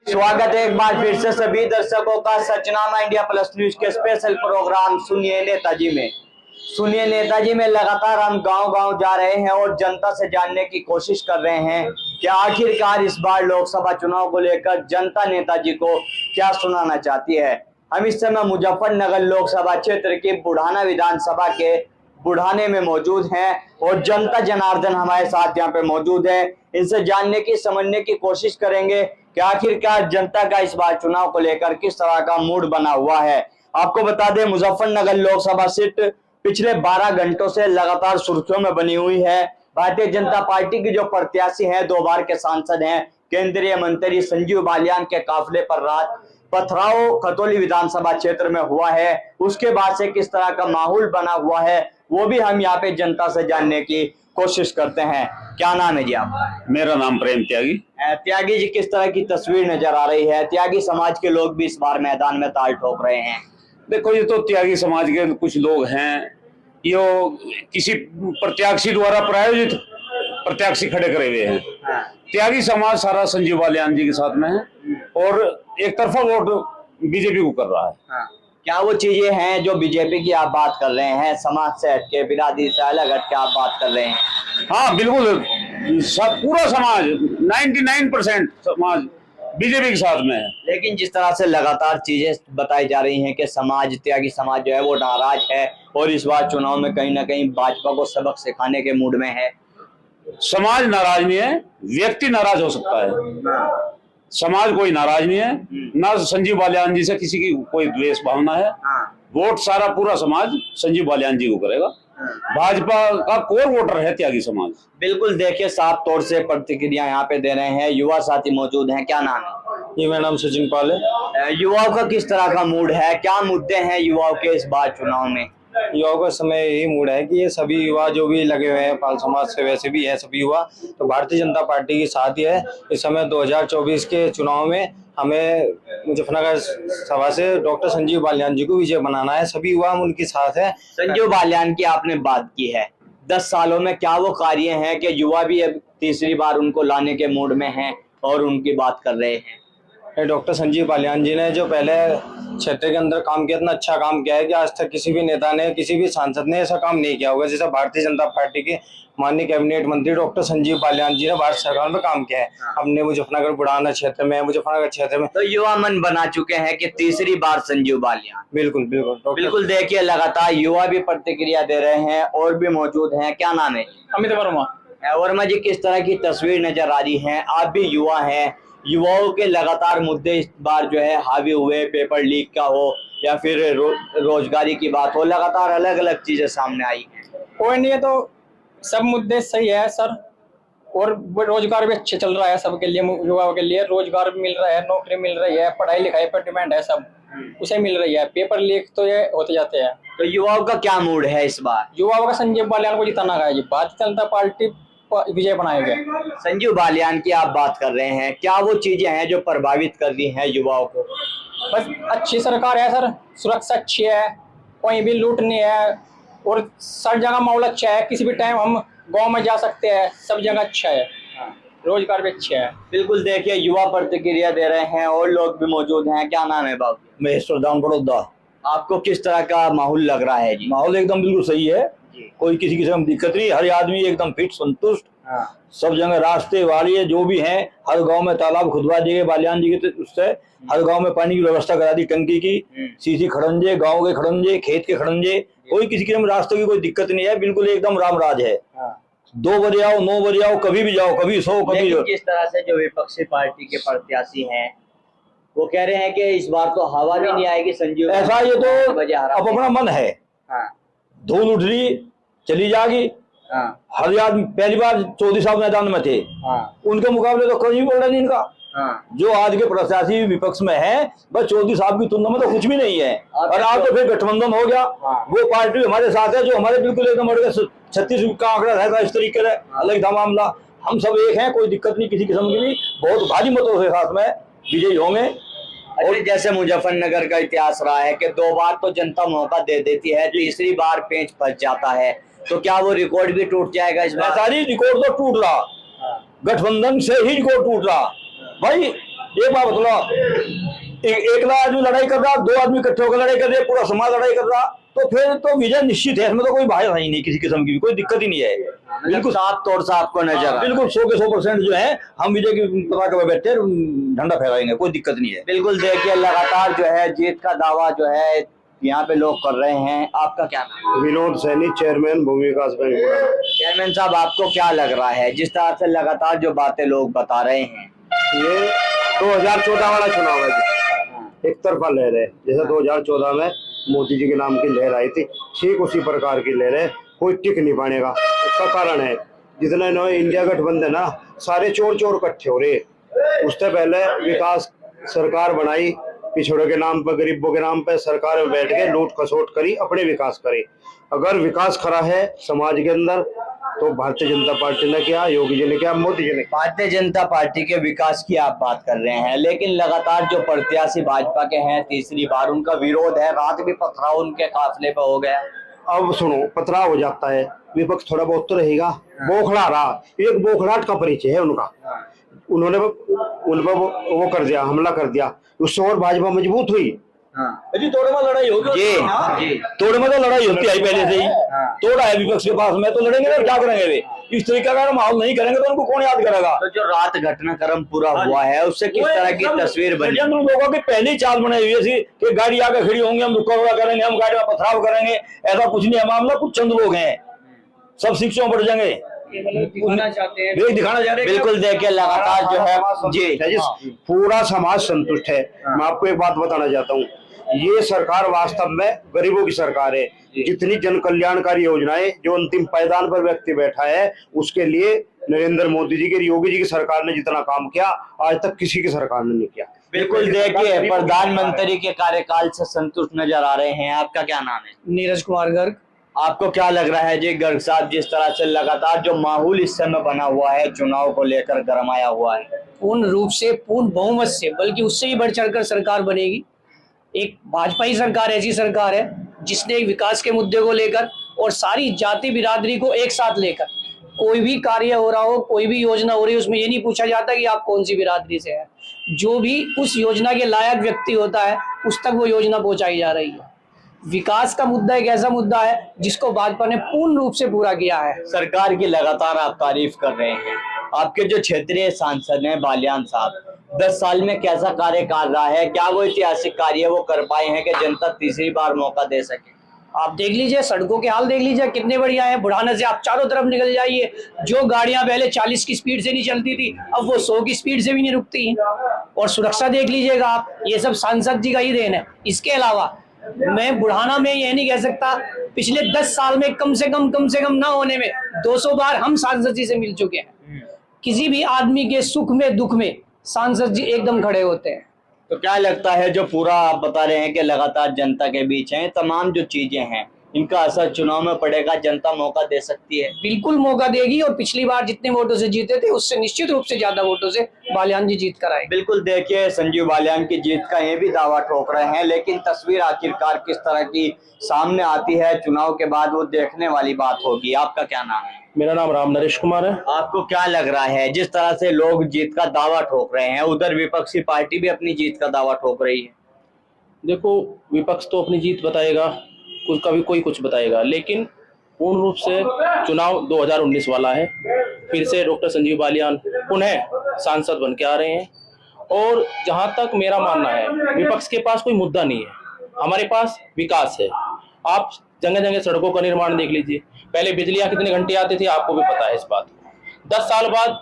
स्वागत है एक बार फिर से सभी दर्शकों का सचनामा इंडिया प्लस न्यूज के स्पेशल प्रोग्राम सुनिए नेताजी में। सुनिए नेताजी में लगातार हम गांव-गांव जा रहे हैं और जनता से जानने की कोशिश कर रहे हैं कि आखिरकार इस बार लोकसभा चुनाव को लेकर जनता नेताजी को क्या सुनाना चाहती है। हम इस समय मुजफ्फरनगर लोकसभा क्षेत्र की बुढ़ाना विधानसभा के बुढ़ाने में मौजूद हैं और जनता जनार्दन हमारे साथ यहाँ पे मौजूद है। इनसे जानने की समझने की कोशिश करेंगे कि आखिरकार जनता का इस बार चुनाव को लेकर किस तरह का मूड बना हुआ है। आपको बता दें मुजफ्फरनगर लोकसभा सीट पिछले 12 घंटों से लगातार सुर्खियों में बनी हुई है। भारतीय जनता पार्टी की जो प्रत्याशी हैं, 2 बार के सांसद हैं, केंद्रीय मंत्री संजीव बालियान के काफिले पर रात पथराव खतौली विधानसभा क्षेत्र में हुआ है। उसके बाद से किस तरह का माहौल बना हुआ है वो भी हम यहाँ पे जनता से जानने की कोशिश करते हैं। क्या नाम है जी आप? मेरा नाम प्रेम त्यागी। त्यागी जी, किस तरह की तस्वीर नजर आ रही है? त्यागी समाज के लोग भी इस बार मैदान में ताल ठोक रहे हैं। देखो, ये तो त्यागी समाज के कुछ लोग हैं, यो किसी प्रत्याशी द्वारा प्रायोजित प्रत्याशी खड़े करे हुए हैं। त्यागी समाज सारा संजीव बालियान जी के साथ में है और एक तरफा वोट बीजेपी को कर रहा है। क्या वो चीजें हैं जो बीजेपी की आप बात कर रहे हैं, समाज से हटके, बिरादरी से अलग हटके आप बात कर रहे हैं? हाँ बिल्कुल, पूरा समाज 99% समाज बीजेपी के साथ में है। लेकिन जिस तरह से लगातार चीजें बताई जा रही हैं कि समाज, त्यागी समाज जो है वो नाराज है और इस बार चुनाव में कहीं ना कहीं भाजपा को सबक सिखाने के मूड में है। समाज नाराज नहीं है, व्यक्ति नाराज हो सकता है। समाज कोई नाराज नहीं है, ना संजीव बालियान जी से किसी की कोई द्वेष भावना है। वोट सारा पूरा समाज संजीव बालियान जी को करेगा। भाजपा का कोर वोटर है त्यागी समाज। बिल्कुल, देखिए साफ तौर से प्रतिक्रिया यहाँ पे दे रहे हैं। युवा साथी मौजूद हैं। क्या नाम है? जी, मेरा नाम सचिन पाल है। युवाओं का किस तरह का मूड है? क्या मुद्दे हैं युवाओं के इस बार चुनाव में? युवाओं का समय यही मूड है कि ये सभी युवा जो भी लगे हुए हैं पाल समाज से, वैसे भी है सभी युवा, तो भारतीय जनता पार्टी के साथ ही है। इस समय 2024 के चुनाव में हमें मुजफ्फरनगर सभा से डॉक्टर संजीव बालियान जी को विजय बनाना है। सभी युवा हम उनके साथ है। संजीव बालियान की आपने बात की है, 10 सालों में क्या वो कार्य हैं कि युवा भी अब तीसरी बार उनको लाने के मूड में हैं और उनकी बात कर रहे हैं? डॉक्टर संजीव बालियान जी ने जो पहले क्षेत्र के अंदर काम किया, इतना अच्छा काम किया है कि आज तक किसी भी नेता ने, किसी भी सांसद ने ऐसा काम नहीं किया होगा जैसा भारतीय जनता पार्टी के माननीय कैबिनेट मंत्री डॉक्टर संजीव बालियान जी ने भारत सरकार में काम किया है। हमने मुजफ्फरनगर बुढ़ाना क्षेत्र में, मुजफ्फरनगर क्षेत्र में तो युवा मन बना चुके हैं कि तीसरी बार संजीव बालियान। बिल्कुल बिल्कुल बिल्कुल, देखिए लगातार युवा भी प्रतिक्रिया दे रहे हैं और भी मौजूद हैं। क्या नाम है? अमित वर्मा। वर्मा जी, किस तरह की तस्वीर नजर आ रही है? आप भी युवा हैं, युवाओं के लगातार मुद्दे इस बार जो है हावी हुए, पेपर लीक का हो या फिर रोजगारी की बात हो, लगातार अलग अलग चीजें सामने आई हैं। कोई नहीं है तो सब मुद्दे सही है सर, और रोजगार भी अच्छे चल रहा है सबके लिए, युवाओं के लिए रोजगार भी मिल रहा है, नौकरी मिल रही है, पढ़ाई लिखाई पर डिमांड है, सब उसे मिल रही है। पेपर लीक तो ये होते जाते हैं। तो युवाओं का क्या मूड है इस बार? युवाओं का संजीव बालियान को जिताना है जी, भारतीय जनता पार्टी विजय बनाएंगे। संजीव बालियान की आप बात कर रहे हैं, क्या वो चीजें हैं जो प्रभावित कर रही हैं युवाओं को? बस अच्छी सरकार है सर, सुरक्षा अच्छी है, कोई भी लूट नहीं है और सब जगह माहौल अच्छा है। किसी भी टाइम हम गांव में जा सकते हैं, सब जगह अच्छा है, रोजगार भी अच्छा है। बिल्कुल, देखिए युवा प्रतिक्रिया दे रहे हैं और लोग भी मौजूद हैं। क्या नाम है बाबू? महेश्वर धाम बड़ौदा। आपको किस तरह का माहौल लग रहा है जी? माहौल एकदम बिल्कुल सही है, कोई किसी किस्म की दिक्कत नहीं, हर आदमी एकदम फिट संतुष्ट। सब जगह रास्ते वाली जो भी हैं, हर गांव में तालाब खुदवा दिए बालियान जी के उससे, हर गांव में पानी की व्यवस्था करा दी, टंकी की, सीसी खड़ंजे, गांव के खड़ंजे, खेत के खड़ंजे, कोई किसी किस्म रास्ते की कोई दिक्कत नहीं है। बिल्कुल एकदम राम राज है। 2 बजे आओ, 9 बजे आओ, कभी भी जाओ, कभी सो कभी। किस तरह से जो विपक्षी पार्टी के प्रत्याशी हैं वो कह रहे हैं कि इस बार तो हवा भी नहीं आएगी संजीव, ऐसा ये तो अब अपना मन है, धूल उठ रही चली जाएगी। हर आदमी पहली बार चौधरी साहब मैदान में थे, उनके मुकाबले तो कहीं बोल रहा नहीं इनका। जो आज के प्रत्याशी विपक्ष में है, बस चौधरी साहब की तुलना में तो कुछ भी नहीं है। और आज तो फिर गठबंधन हो गया, वो पार्टी हमारे साथ है जो हमारे बिल्कुल एकदम 36 का आंकड़ा रहेगा इस तरीके से, अलग था मामला। हम सब एक हैं, कोई दिक्कत नहीं किसी किस्म की भी, बहुत भारी मतों के साथ में विजयी होंगे। और जैसे मुजफ्फरनगर का इतिहास रहा है कि 2 बार तो जनता मौका दे देती है, तीसरी बार पेंच फंस जाता है, तो क्या वो रिकॉर्ड भी टूट जाएगा इस बार? सारी रिकॉर्ड तो टूट रहा, गठबंधन से ही रिकॉर्ड टूट रहा भाई। एक बात बतलाओ, एकला आदमी लड़ाई कर रहा, 2 आदमी इकट्ठे होकर लड़ाई कर रहे, पूरा समाज लड़ाई कर रहा, तो फिर तो विजय निश्चित है। इसमें तो कोई भाई नहीं, किसी किस्म की भी कोई दिक्कत ही नहीं है। बिल्कुल साफ तौर से आपको नजर आ रहा है। बिल्कुल 100 के 100% जो है हम विजय की पताका पे बैठे झंडा फहराएंगे, कोई दिक्कत नहीं है। बिल्कुल देखिए लगातार जो है जीत का दावा जो है यहाँ पे लोग कर रहे हैं। आपका क्या नाम है? विनोद सैनी, चेयरमैन भूमि विकास बैंक। चेयरमैन साहब, आपको क्या लग रहा है जिस तरह से लगातार जो बातें लोग बता रहे हैं? ये 2014 वाला चुनाव है, एक तरफा लहर है। जैसे 2014 में मोदी जी के नाम की लहर आई थी, ठीक उसी प्रकार की लहर है, कोई टिक नहीं पाएगा। उसका कारण है जितने नए इंडिया गठबंधन ना, सारे चोर चोर इकट्ठे हो रहे। उससे पहले विकास सरकार बनाई, पिछड़ों के नाम पर, गरीबों के नाम पर सरकार में बैठ के लूट खसोट करी, अपने विकास करे। अगर विकास खरा है समाज के अंदर तो भारतीय जनता पार्टी ने किया, योगी जी ने किया, मोदी जी ने किया। भारतीय जनता पार्टी के विकास की आप बात कर रहे हैं, लेकिन लगातार जो प्रत्याशी भाजपा के हैं तीसरी बार, उनका विरोध है। रात भी पथराव उनके काफिले पे हो गया। अब सुनो, पथराव हो जाता है, विपक्ष थोड़ा बहुत तो रहेगा, बौखला रहा। एक बौखलाहट का परिचय है उनका। उन्होंने उन पर वो कर दिया, हमला कर दिया, उससे और भाजपा मजबूत हुई। जी तोड़े में लड़ाई होगी जी, तोड़े में तो लड़ाई होती है पहले से ही। तोड़ा है विपक्ष के पास में, तो लड़ेंगे ना, क्या करेंगे वे? इस तरीके का माहौल नहीं करेंगे तो उनको कौन याद करेगा? तो जो रात घटनाक्रम पूरा हुआ है उससे किस तरह की तस्वीर बनी? लोगों की पहली चाल बनाई हुई थी कि गाड़ी आगे खड़ी होंगी, हम रुका हुआ करेंगे, हम गाड़ी में पथराव करेंगे। ऐसा कुछ नहीं है मामला, कुछ चंद लोग हैं, सब शिक्षकों बढ़ जाएंगे, दिखाना चाहते हैं। बिल्कुल देखिए लगातार जो है जी पूरा समाज संतुष्ट है। मैं आपको एक बात बताना चाहता हूँ, ये सरकार वास्तव में गरीबों की सरकार है। जितनी जन कल्याणकारी योजनाएं जो अंतिम पायदान पर व्यक्ति बैठा है, उसके लिए नरेंद्र मोदी जी की, योगी जी की सरकार ने जितना काम किया आज तक किसी की सरकार ने नहीं किया। बिल्कुल देखिए प्रधानमंत्री के कार्यकाल से संतुष्ट नजर आ रहे हैं। आपका क्या नाम है? नीरज कुमार गर्ग। आपको क्या लग रहा है जी गर्ग साहब, जिस तरह से लगातार जो माहौल इस समय बना हुआ है चुनाव को लेकर गरमाया हुआ है? पूर्ण रूप से, पूर्ण बहुमत से, बल्कि उससे भी बढ़ चढ़कर सरकार बनेगी। एक भाजपा ही सरकार ऐसी सरकार है जिसने विकास के मुद्दे को लेकर और सारी जाति बिरादरी को एक साथ लेकर कोई भी कार्य हो रहा हो, कोई भी योजना हो रही है, उसमें ये नहीं पूछा जाता कि आप कौन सी बिरादरी से है। जो भी उस योजना के लायक व्यक्ति होता है उस तक वो योजना पहुंचाई जा रही है। विकास का मुद्दा एक ऐसा मुद्दा है जिसको भाजपा ने पूर्ण रूप से पूरा किया है। सरकार की लगातार आप तारीफ कर रहे हैं। आपके जो क्षेत्रीय सांसद हैं बालियान साहब, 10 साल में कैसा कार्य कर रहा है? क्या वो ऐतिहासिक कार्य वो कर पाए हैं कि जनता तीसरी बार मौका दे सके? आप देख लीजिए, सड़कों के हाल देख लीजिए कितने बढ़िया है। बुढ़ाना से आप चारों तरफ निकल जाइए, जो गाड़ियां पहले 40 की स्पीड से नहीं चलती थी अब वो 100 की स्पीड से भी नहीं रुकती। और सुरक्षा देख लीजिएगा आप, ये सब सांसद जी का ही देन है। इसके अलावा मैं बुढ़ाना में ये नहीं कह सकता, पिछले 10 साल में कम से कम ना होने में 200 बार हम सांसद जी से मिल चुके हैं। किसी भी आदमी के सुख में दुख में सांसद जी एकदम खड़े होते हैं। तो क्या लगता है जो पूरा आप बता रहे हैं कि लगातार जनता के बीच हैं, तमाम जो चीजें हैं इनका असर चुनाव में पड़ेगा? जनता मौका दे सकती है? बिल्कुल मौका देगी, और पिछली बार जितने वोटों से जीते थे उससे निश्चित रूप से ज्यादा वोटों से बालियान जी जीत कर आए। बिल्कुल देखिए संजीव बालियान की जीत का ये भी दावा ठोक रहे हैं, लेकिन तस्वीर आखिरकार किस तरह की सामने आती है चुनाव के बाद वो देखने वाली बात होगी। आपका क्या नाम है? मेरा नाम राम नरेश कुमार है। आपको क्या लग रहा है जिस तरह से लोग जीत का दावा ठोक रहे हैं, उधर विपक्षी पार्टी भी अपनी जीत का दावा ठोक रही है? देखो, विपक्ष तो अपनी जीत बताएगा, कुछ कभी कोई कुछ बताएगा, लेकिन पूर्ण रूप से चुनाव 2019 वाला है। फिर से डॉक्टर संजीव बालियान पुनः सांसद बन के आ रहे हैं। और जहां तक मेरा मानना है, विपक्ष के पास कोई मुद्दा नहीं है, हमारे पास विकास है। आप जगह जगह सड़कों का निर्माण देख लीजिए। पहले बिजलियां कितने घंटे आती थी आपको भी पता है इस बात को। 10 साल बाद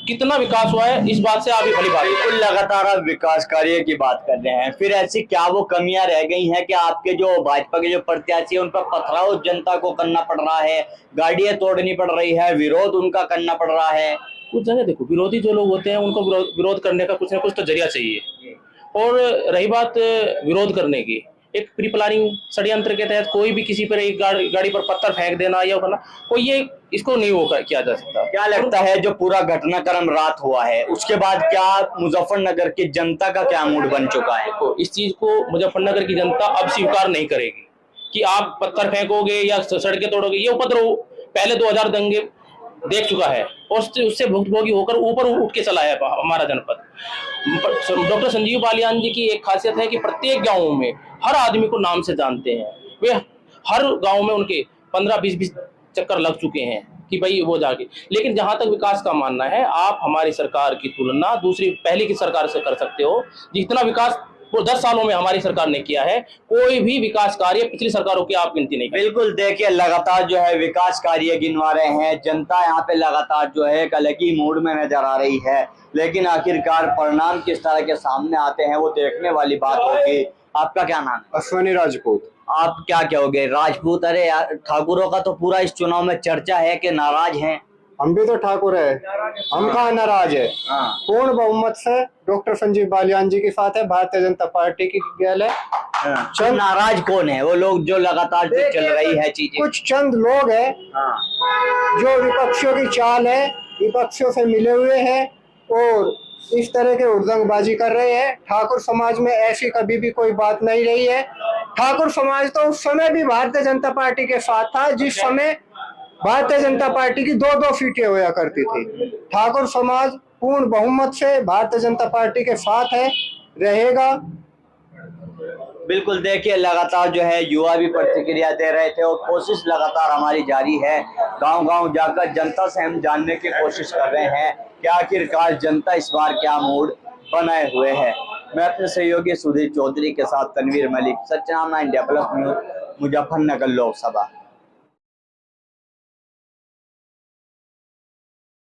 कितना विकास हुआ है इस बात से आप भी भली बात। बिल्कुल लगातार आप विकास कार्य की बात कर रहे हैं, फिर ऐसी क्या वो कमियां रह गई हैं कि आपके जो भाजपा के जो प्रत्याशी हैं उन पर पथराव जनता को करना पड़ रहा है, गाड़ियां तोड़नी पड़ रही है, विरोध उनका करना पड़ रहा है? कुछ जगह देखो, विरोधी जो लोग होते हैं उनको विरोध करने का कुछ ना कुछ तो जरिया चाहिए। और रही बात विरोध करने की, एक प्री प्लानिंग षड्यंत्र के तहत कोई भी किसी पर एक गाड़ी पर पत्थर फेंक देना या करना, कोई ये इसको नहीं वो किया जा सकता। क्या लगता है जो पूरा घटनाक्रम रात हुआ है उसके बाद क्या मुजफ्फरनगर की जनता का क्या मूड बन चुका है? तो इस चीज को मुजफ्फरनगर की जनता अब स्वीकार नहीं करेगी कि आप पत्थर फेंकोगे या सड़कें तोड़ोगे। ये उपद्रव पहले 2000 दंगे देख चुका है और उससे भुक्तभोगी होकर ऊपर उठ के चला है हमारा जनपद। डॉक्टर संजीव बालियान जी की एक खासियत है कि प्रत्येक गाँव में हर आदमी को नाम से जानते हैं। वे हर गाँव में उनके 15-20 चक्कर लग चुके हैं कि भाई वो जाके। लेकिन जहां तक विकास का मानना है, आप हमारी सरकार की तुलना दूसरी पहले की सरकार से कर सकते हो। जितना विकास वो 10 सालों में हमारी सरकार ने किया है, कोई भी विकास कार्य पिछली सरकारों की आप गिनती नहीं। बिल्कुल, देखिए लगातार जो है विकास कार्य गिनवा रहे हैं, जनता यहाँ पे लगातार जो है एक अलग ही मूड में नजर आ रही है, लेकिन आखिरकार परिणाम किस तरह के सामने आते हैं वो देखने वाली बात होगी। आपका क्या नाम है? अश्वनी राजपूत। आप क्या कहोगे? राजपूत, अरे यार ठाकुरों का तो पूरा इस चुनाव में चर्चा है कि नाराज हैं। हम भी तो ठाकुर है, हम कहाँ नाराज है। पूर्ण बहुमत से डॉक्टर संजीव बालियान जी के साथ है, भारतीय जनता पार्टी की गैल है। तो नाराज कौन है? वो लोग जो लगातार जो चल रही है चीजें, कुछ चंद लोग हैं जो विपक्षियों की चाल है, विपक्षियों से मिले हुए हैं और इस तरह के उद्दंगबाजी कर रहे हैं। ठाकुर समाज में ऐसी कभी भी कोई बात नहीं रही है। ठाकुर समाज तो उस समय भी भारतीय जनता पार्टी के साथ था जिस समय भारतीय जनता पार्टी की 2-2 सीटें होया करती थी। ठाकुर समाज पूर्ण बहुमत से भारतीय जनता पार्टी के साथ है, रहेगा। बिल्कुल, देखिए लगातार जो है युवा भी प्रतिक्रिया दे रहे थे और कोशिश लगातार हमारी जारी है। गांव-गांव जाकर जनता से हम जानने की कोशिश कर रहे हैं कि आखिरकार जनता इस बार क्या मूड बनाए हुए है। मैं अपने सहयोगी सुधीर चौधरी के साथ Tanveer Malik, Sachnama India plus news, Muzaffarnagar Lok Sabha.